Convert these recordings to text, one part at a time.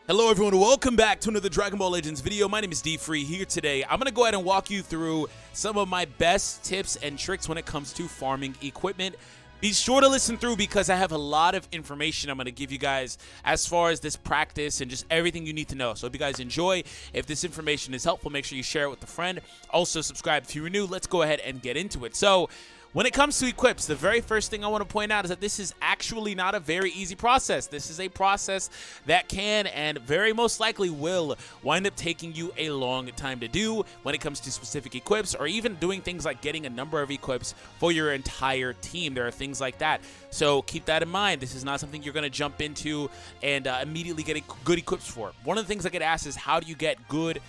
Hello everyone, welcome back to another Dragon Ball Legends video. My name is DFree here today. I'm going to go ahead and walk you through some of my best tips and tricks when it comes to farming equipment. Be sure to listen through because I have a lot of information I'm going to give you guys as far as this practice and just everything you need to know. So if you guys enjoy, if this information is helpful, make sure you share it with a friend. Also subscribe if you're new. Let's go ahead and get into it. So when it comes to equips, the very first thing I want to point out is that this is actually not a very easy process. This is a process that can and very most likely will wind up taking you a long time to do when it comes to specific equips, or even doing things like getting a number of equips for your entire team. There are things like that. So keep that in mind. This is not something you're going to jump into and immediately get good equips for. One of the things I get asked is, how do you get good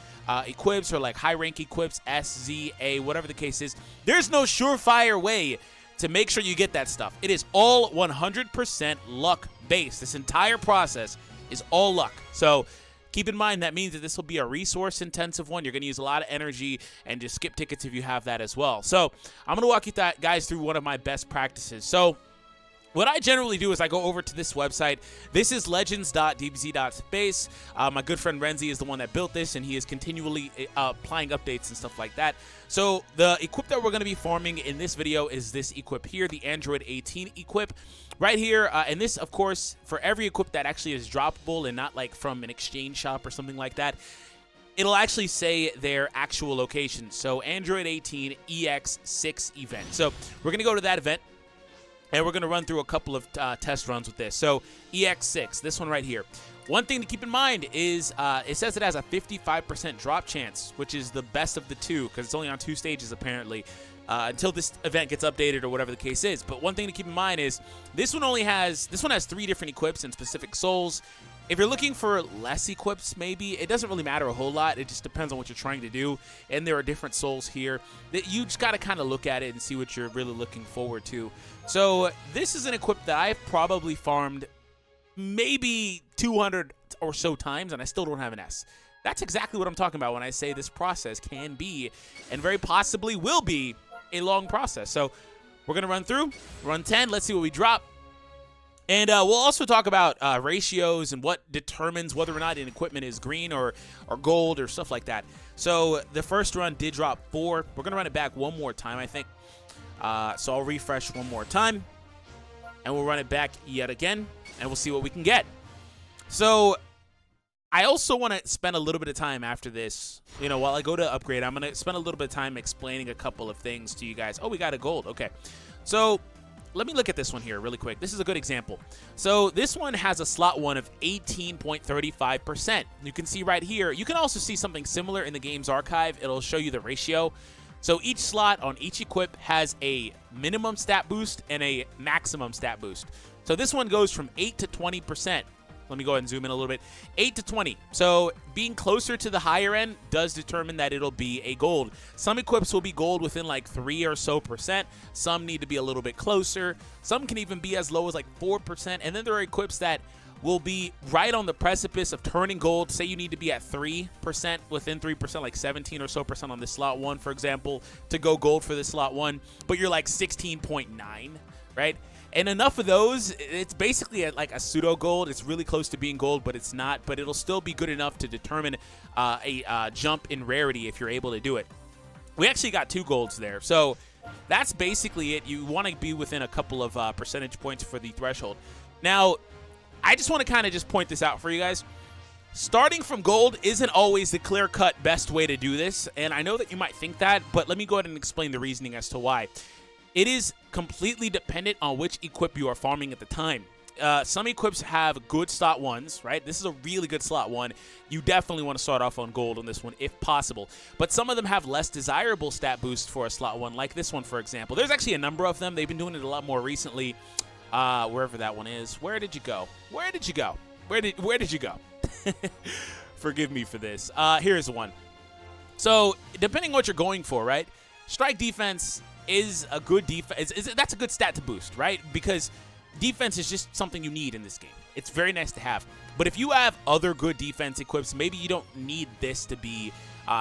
equips, or like high rank equips, S, Z, A, whatever the case is? There's no surefire way to make sure you get that stuff. It is all 100% luck based. This entire process is all luck. So keep in mind that means that this will be a resource intensive one. You're going to use a lot of energy and just skip tickets if you have that as well. So I'm going to walk you guys through one of my best practices. So what I generally do is I go over to this website. This is legends.dbz.space. My good friend Renzi is the one that built this, and he is continually applying updates and stuff like that. So the equip that we're going to be farming in this video is this equip here, the Android 18 equip right here. And this, of course, for every equip that actually is droppable and not like from an exchange shop or something like that, it'll actually say their actual location. So Android 18 EX6 event. So we're going to go to that event, and we're going to run through a couple of test runs with this. So EX6, this one right here. One thing to keep in mind is it says it has a 55% drop chance, which is the best of the two because it's only on 2 stages apparently until this event gets updated or whatever the case is. But one thing to keep in mind is this one has 3 different equips and specific souls. If you're looking for less equips, maybe, it doesn't really matter a whole lot. It just depends on what you're trying to do. And there are different souls here that you just got to kind of look at it and see what you're really looking forward to. So this is an equip that I've probably farmed maybe 200 or so times, and I still don't have an S. That's exactly what I'm talking about when I say this process can be, and very possibly will be, a long process. So we're going to run through, run 10. Let's see what we drop. And we'll also talk about ratios and what determines whether or not an equipment is green or gold or stuff like that. So the first run did drop 4. We're going to run it back one more time, I think. So I'll refresh one more time, and we'll run it back yet again, and we'll see what we can get. So I also want to spend a little bit of time after this. You know, while I go to upgrade, I'm going to spend a little bit of time explaining a couple of things to you guys. Oh, we got a gold. Okay. So let me look at this one here really quick. This is a good example. So this one has a slot 1 of 18.35%. You can see right here. You can also see something similar in the game's archive. It'll show you the ratio. So each slot on each equip has a minimum stat boost and a maximum stat boost. So this one goes from 8 to 20%. Let me go ahead and zoom in a little bit. 8 to 20. So being closer to the higher end does determine that it'll be a gold. Some equips will be gold within like 3 or so percent. Some need to be a little bit closer. Some can even be as low as like 4%. And then there are equips that will be right on the precipice of turning gold. Say you need to be at 3%, within 3%, like 17 or so percent on this slot 1, for example, to go gold for this slot 1. But you're like 16.9, right? And enough of those, it's basically like a pseudo gold. It's really close to being gold, but it's not. But it'll still be good enough to determine a jump in rarity if you're able to do it. We actually got 2 golds there. So that's basically it. You want to be within a couple of percentage points for the threshold. Now, I just want to kind of just point this out for you guys. Starting from gold isn't always the clear-cut best way to do this. And I know that you might think that, but let me go ahead and explain the reasoning as to why. It is completely dependent on which equip you are farming at the time. Some equips have good slot 1s, right? This is a really good slot 1. You definitely want to start off on gold on this one if possible. But some of them have less desirable stat boost for a slot 1, like this one, for example. There's actually a number of them. They've been doing it a lot more recently. Wherever that one is. Where did you go? Where did you go? Where did you go? Forgive me for this. Here's one. So depending on what you're going for, right? Strike defense is a good defense. That's a good stat to boost, right? Because defense is just something you need in this game. It's very nice to have. But if you have other good defense equips, maybe you don't need this to be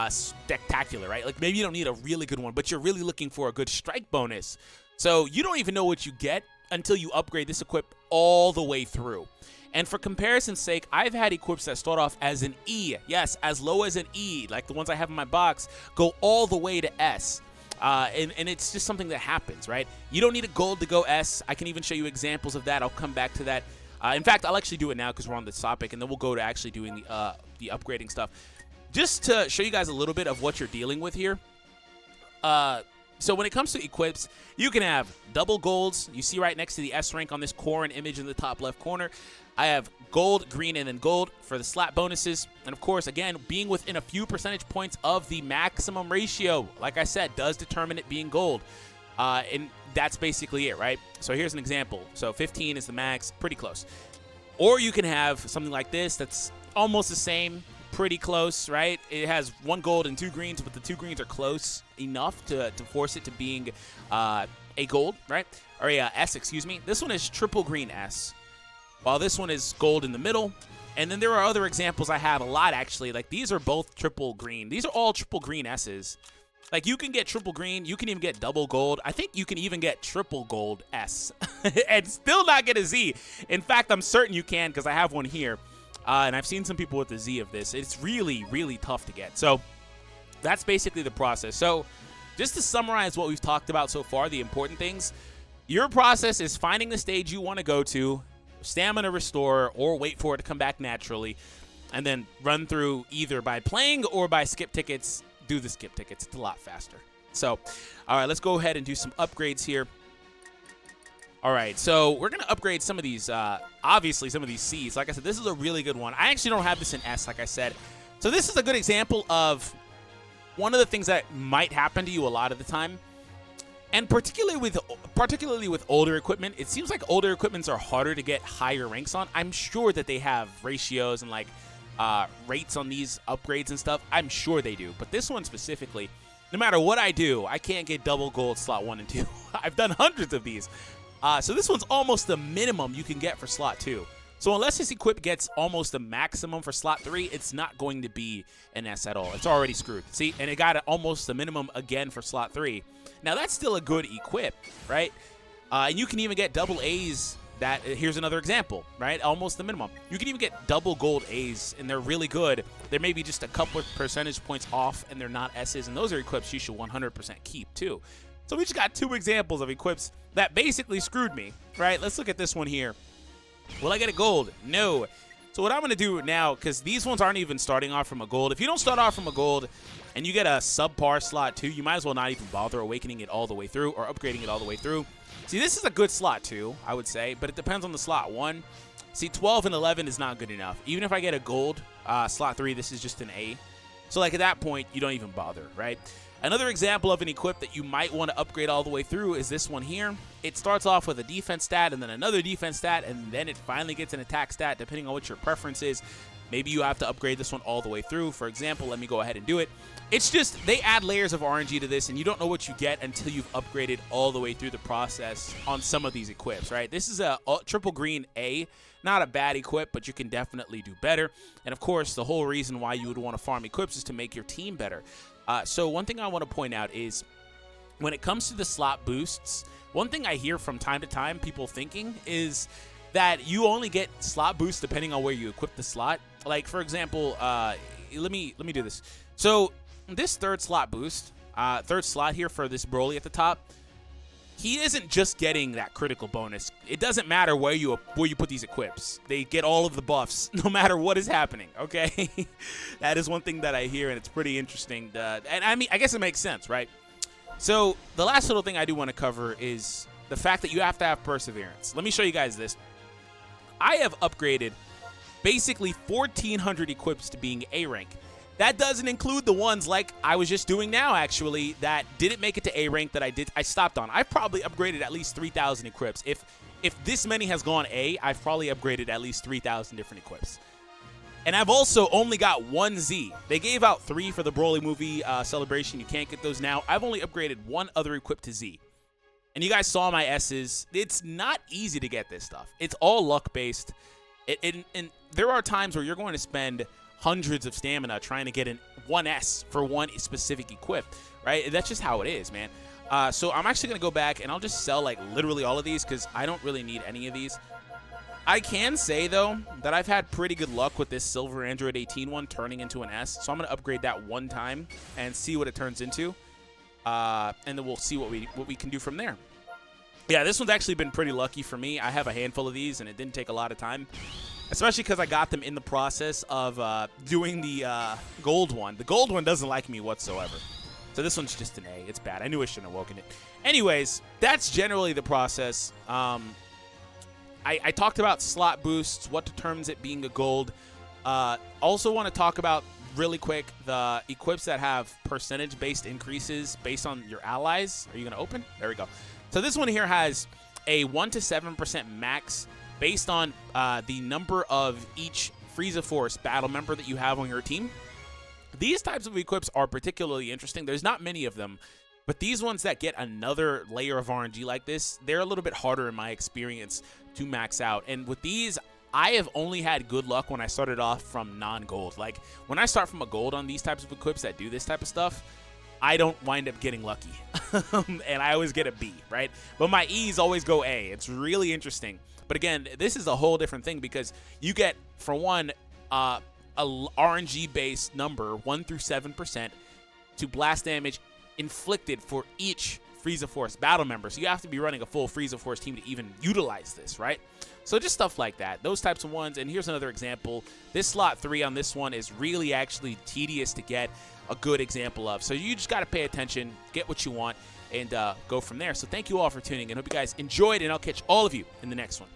spectacular, right? Like maybe you don't need a really good one, but you're really looking for a good strike bonus. So you don't even know what you get until you upgrade this equip all the way through. And for comparison's sake, I've had equips that start off as an E. Yes, as low as an E, like the ones I have in my box, go all the way to S. And it's just something that happens, right? You don't need a gold to go S. I can even show you examples of that. I'll come back to that. In fact, I'll actually do it now because we're on this topic, and then we'll go to actually doing the upgrading stuff. Just to show you guys a little bit of what you're dealing with here. So when it comes to equips, you can have double golds. You see right next to the S rank on this Corrin image in the top left corner. I have gold, green, and then gold for the slot bonuses. And of course, again, being within a few percentage points of the maximum ratio, like I said, does determine it being gold. And that's basically it, right? So here's an example. So 15 is the max, pretty close. Or you can have something like this that's almost the same, pretty close, right? It has 1 gold and 2 greens, but the 2 greens are close enough to force it to being a gold, right? Or a S, excuse me. This one is triple green S, while this one is gold in the middle. And then there are other examples I have a lot, actually. Like, these are both triple green. These are all triple green S's. Like, you can get triple green. You can even get double gold. I think you can even get triple gold S and still not get a Z. In fact, I'm certain you can because I have one here. And I've seen some people with the Z of this. It's really, really tough to get. So that's basically the process. So just to summarize what we've talked about so far, the important things, your process is finding the stage you want to go to, stamina restore, or wait for it to come back naturally, and then run through either by playing or by skip tickets. Do the skip tickets. It's a lot faster. So, all right, let's go ahead and do some upgrades here. All right, so we're going to upgrade some of these, obviously some of these Cs. Like I said, this is a really good one. I actually don't have this in S, like I said. So this is a good example of one of the things that might happen to you a lot of the time. And particularly with older equipment, it seems like older equipments are harder to get higher ranks on. I'm sure that they have ratios and like rates on these upgrades and stuff. I'm sure they do. But this one specifically, no matter what I do, I can't get double gold slot 1 and 2. I've done hundreds of these. So this one's almost the minimum you can get for slot 2. So unless this equip gets almost the maximum for slot 3, it's not going to be an S at all. It's already screwed. See, and it got almost the minimum again for slot 3. Now that's still a good equip, right? And you can even get double A's. Here's another example, right? Almost the minimum. You can even get double gold A's, and they're really good. There may be just a couple of percentage points off, and they're not S's, and those are equips you should 100% keep too. So we just got 2 examples of equips that basically screwed me, right? Let's look at this one here. Will I get a gold? No. So what I'm going to do now, because these ones aren't even starting off from a gold. If you don't start off from a gold and you get a subpar slot 2, you might as well not even bother awakening it all the way through or upgrading it all the way through. See, this is a good slot 2, I would say, but it depends on the slot 1. See, 12 and 11 is not good enough. Even if I get a gold slot 3, this is just an A. So like at that point, you don't even bother, right? Another example of an equip that you might want to upgrade all the way through is this one here. It starts off with a defense stat and then another defense stat, and then it finally gets an attack stat depending on what your preference is. Maybe you have to upgrade this one all the way through. For example, let me go ahead and do it. It's just they add layers of RNG to this, and you don't know what you get until you've upgraded all the way through the process on some of these equips, right? This is a triple green A. Not a bad equip, but you can definitely do better. And of course, the whole reason why you would want to farm equips is to make your team better. So one thing I want to point out is when it comes to the slot boosts, one thing I hear from time to time people thinking is that you only get slot boosts depending on where you equip the slot. Like, for example, let me do this. So this third slot boost, third slot here for this Broly at the top, he isn't just getting that critical bonus. It doesn't matter where you put these equips. They get all of the buffs no matter what is happening, okay? That is one thing that I hear, and it's pretty interesting. And I mean, I guess it makes sense, right? So the last little thing I do want to cover is the fact that you have to have perseverance. Let me show you guys this. I have upgraded basically 1,400 equips to being A rank. That doesn't include the ones like I was just doing now, actually, that didn't make it to A rank that I stopped on. I've probably upgraded at least 3,000 equips. If this many has gone A, I've probably upgraded at least 3,000 different equips. And I've also only got 1 Z. They gave out 3 for the Broly movie celebration. You can't get those now. I've only upgraded 1 other equip to Z. And you guys saw my S's. It's not easy to get this stuff. It's all luck-based. And there are times where you're going to spend hundreds of stamina trying to get an 1S for one specific equip, right? That's just how it is, man. So I'm actually going to go back and I'll just sell like literally all of these because I don't really need any of these. I can say, though, that I've had pretty good luck with this silver Android 18 one turning into an S. So I'm going to upgrade that one time and see what it turns into. And then we'll see what we can do from there. Yeah, this one's actually been pretty lucky for me. I have a handful of these, and it didn't take a lot of time. Especially because I got them in the process of doing the gold one. The gold one doesn't like me whatsoever. So this one's just an A. It's bad. I knew I shouldn't have woken it. Anyways, that's generally the process. I talked about slot boosts, what determines it being a gold. Also want to talk about, really quick, the equips that have percentage-based increases based on your allies. Are you going to open? There we go. So this one here has a 1 to 7% max based on the number of each Frieza Force battle member that you have on your team. These types of equips are particularly interesting. There's not many of them, but these ones that get another layer of RNG like this, they're a little bit harder in my experience to max out. And with these, I have only had good luck when I started off from non-gold. Like, when I start from a gold on these types of equips that do this type of stuff, I don't wind up getting lucky. And I always get a B, right? But my E's always go A. It's really interesting. But again, this is a whole different thing because you get, for one, a RNG-based number, 1 through 7%, to blast damage inflicted for each Frieza Force battle member. So you have to be running a full Frieza Force team to even utilize this, right? So just stuff like that, those types of ones. And here's another example. This slot 3 on this one is really actually tedious to get a good example of. So you just got to pay attention, get what you want, and go from there. So thank you all for tuning in. Hope you guys enjoyed, and I'll catch all of you in the next one.